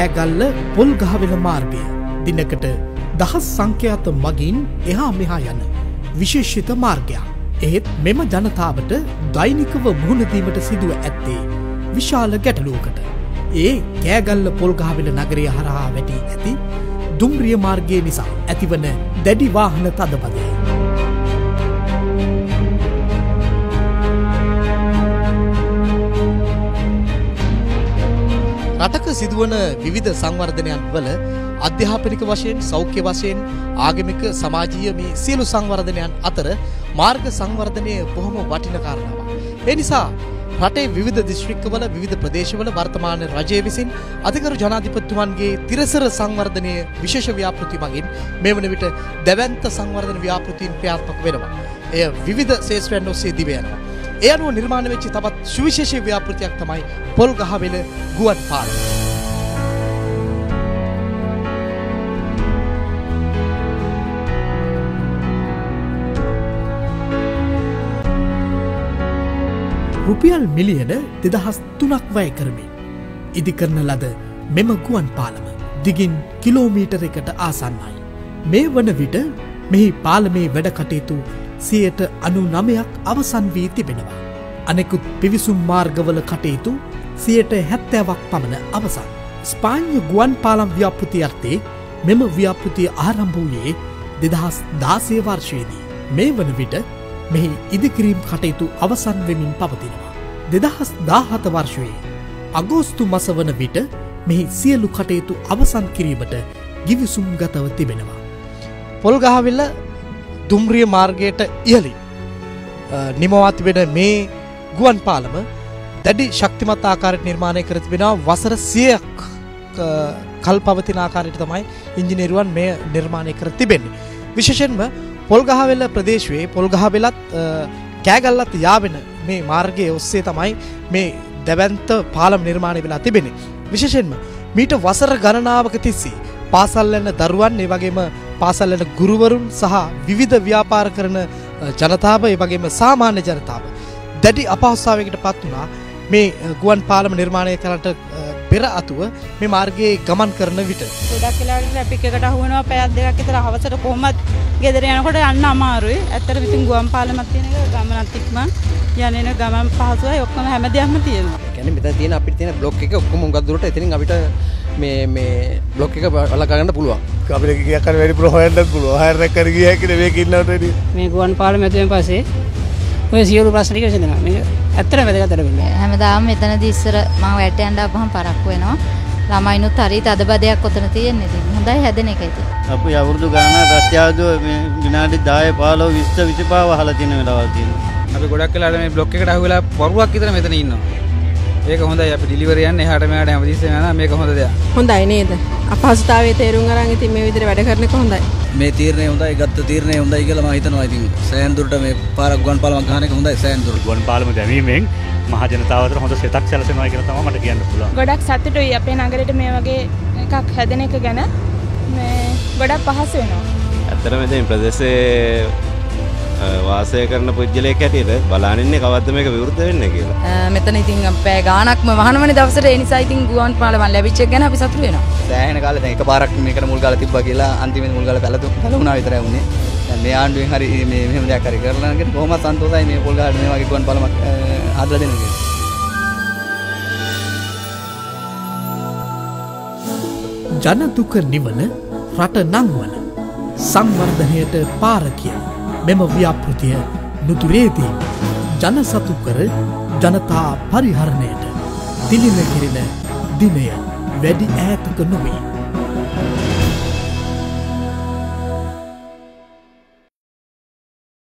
කෑගල්ල පොල්ගහවෙල මාර්ගය දිනකට දහස් සංඛ්‍යාත මගින් එහා මෙහා යන විශේෂිත මාර්ගයක්. එහෙත් මෙම ජනතාවට දෛනිකව මුහුණදීමට සිදුව ඇත්තේ විශාල ගැටලුවකට. ඒ කෑගල්ල පොල්ගහවෙල නගරය හරහා වැටී ඇති දුම්රිය මාර්ගය නිසා ඇතිවන දැඩි වාහන තදබදය. රටක සිදුවන විවිධ සංවර්ධනයන් වල අධ්‍යාපනික වශයෙන් සෞඛ්‍ය වශයෙන් ආගමික සමාජීය මේ සියලු සංවර්ධනයන් අතර මාර්ග සංවර්ධනය බොහොම වටින කාරණාවක්. ඒ නිසා රටේ විවිධ දිස්ත්‍රික්කවල විවිධ ප්‍රදේශවල වර්තමාන රජය විසින් අධිකරු ජනාධිපතිතුමන්ගේ තිරසර සංවර්ධනය විශේෂ ව්‍යාපෘති මගින් මේ වන විට දැවැන්ත සංවර්ධන ව්‍යාපෘතීන් ක්‍රියාත්මක වෙනවා. එය විවිධ ශේෂ්ත්‍රයන් ඔස්සේ දිව යනවා. ඒ අනුව නිර්මාණය වෙච්ච තවත් සුවිශේෂී ව්‍යාපෘතියක් තමයි පොල්ගහවෙල ගුවන් පාලම. රුපියල් මිලියන 2003ක් වැය කරමින් ඉදිකරන ලද මෙම ගුවන් පාලම දිගින් කිලෝමීටරයකට ආසන්නයි. මේ වන විට මෙහි පාලමේ වැඩ කටයුතු 99% අවසන් වී තිබෙනවා. අනෙකුත් පිවිසුම් මාර්ගවල කටයුතු 70%ක් පමණ අවසන්. ස්පාඤ්ඤ ගුවන් පාලම් ව්‍යාපෘතිය අර්ථේ මෙම ව්‍යාපෘතිය ආරම්භ වූයේ 2016 වර්ෂයේදී. මේ වන විට මෙහි ඉදිකිරීම් කටයුතු අවසන් වෙමින් පවතිනවා. 2017 වර්ෂයේ අගෝස්තු මස වන විට මෙහි සියලු කටයුතු අවසන් කිරීමට ගිවිසුම් ගතව තිබෙනවා. පොල්ගහවෙල දුම්රිය මාර්ගයට ඉහළින් නිමවා තිබෙන මේ ගුවන් පාලම දැඩි ශක්තිමත් ආකාරයට නිර්මාණය කර තිබෙනවා. වසර 100ක් කල් පවතින ආකාරයට තමයි ඉංජිනේරුවන් මෙය නිර්මාණය කර තිබෙන්නේ. විශේෂයෙන්ම පොල්ගහවෙල ප්‍රදේශයේ පොල්ගහවෙලත් කෑගල්ලත් යාවෙන මේ මාර්ගයේ ඔස්සේ තමයි මේ දැවැන්ත පාලම නිර්මාණය වෙලා තිබෙන්නේ. විශේෂයෙන්ම මීට වසර ගණනාවක තිස්සේ පාසල් යන දරුවන් ඒ වගේම පාසල් යන ගුරුවරුන් සහ විවිධ ව්‍යාපාර කරන ජනතාව ඒ වගේම සාමාන්‍ය ජනතාව දැඩි අපහසුතාවයකට පත් වුණා මේ ගුවන් පාලම නිර්මාණය කරන්නට පෙර අතුව මේ මාර්ගයේ ගමන් කරන විට. ගොඩක් වෙලාවට ට්‍රැෆික් එකට අහු වෙනවා. පැයක් දෙකක් විතර හවසට කොහොමද ගෙදර යනකොට යන්න අමාරුයි. ඇත්තට ඉතින් ගුවන් පාලමක් තියෙන එක ගමනත් ඉක්මන් යන්නේ නැ ගමන් පහසුවයි ඔක්කොම හැමදේම තියෙනවා. ඒ කියන්නේ මෙතන තියෙන අපිට තියෙන බ්ලොක් එක ඔක්කොම උඟක් දුරට එතනින් අපිට මේ බ්ලොක් එක වල ගන්න පුළුවන්. අපිට කීයක් හරි වැඩි ප්‍රොහොයන්නත් පුළුවන්. හයර් එක කර ගියා කියලා මේක ඉන්නවට වැඩි. මේ ගුවන් පාලම ඇතුලෙන් පස්සේ ඔය සියලු ප්‍රශ්න ටික විසඳනවා. මේක ඇත්තටම වැදගත් වෙන්නේ. හැමදාම මෙතනදී ඉස්සර මම වැට යන්න ආපහම පරක්කු වෙනවා. ළමයිනුත් හරි තදබදයක් ඔතන තියෙන්නේ. ඉතින් හොඳයි හැදෙන එක ඉතින්. අපි අවුරුදු ගණනක් අත්‍යාවදෝ මේ විනාඩි 10 15 20 25 වහලා තියෙන වෙලාවල් තියෙනවා. අපි ගොඩක් වෙලාවට මේ බ්ලොක් එකට අහුවෙලා පරුවක් විතර මෙතන ඉන්නවා. ඒක හොඳයි. අපි ඩිලිවරි යන්නේ එහාට මෙහාට හැමදෙස්සෙම යනවා. මේක හොඳ දෙයක්. හොඳයි නේද? අපහසුතාවයේ තේරුම් අරන් ඉතින් මේ විදිහට වැඩ කරන එක හොඳයි. මේ තීරණය හොඳයි, ගත්ත තීරණය හොඳයි කියලා මම හිතනවා. ඉතින් සෑහෙන දුරට මේ පාරක් ගුවන් පාලමක් ගන්න එක හොඳයි. සෑහෙන දුරට ගුවන් පාලම දැමීමෙන් මහ ජනතාවට හොඳ සිතක් සැලසෙනවා කියලා තමයි මට කියන්න පුළුවන්. ගොඩක් සතුටුයි අපේ නගරෙට මේ වගේ එකක් හැදෙන එක ගැන. මේ ගොඩක් පහසු වෙනවා. ඇත්තටම ඉතින් ප්‍රදේශයේ වාසය කරන පුද්ගලයෙක් හැටියට බලන්න ඉන්නේ කවද්ද මේක විවෘත වෙන්නේ කියලා. මෙතන ඉතින් පැය ගාණක්ම වහනවනේ දවසට. ඒ නිසා ඉතින් ගුවන් පාලම ලැබිච්ච එක ගැන අපි සතුටු වෙනවා. සෑහෙන කාලෙ දැන් එකපාරක් මේකට මුල් ගාලා තිබ්බා කියලා අන්තිමේදී මුල් ගාලා පැලුණා විතරයි වුනේ. දැන් මේ ආණ්ඩුවෙන් හරි මේ මෙහෙම දෙයක් හරි කරලා නම් කොහොමද සන්තෝෂයි මේ පොල් ගාලා මේ වගේ ගුවන් පාලමක් හදලා දෙන්න කියලා. ජන දුක නිවන රට නංවන සංවර්ධනයට පාර කියන මෙම ව්‍යාපෘතිය නුදුරේදී ජන සතු කර ජනතා පරිහරණයට තිලින කෙරෙන දිනය වැඩි ඈතක නොවේ.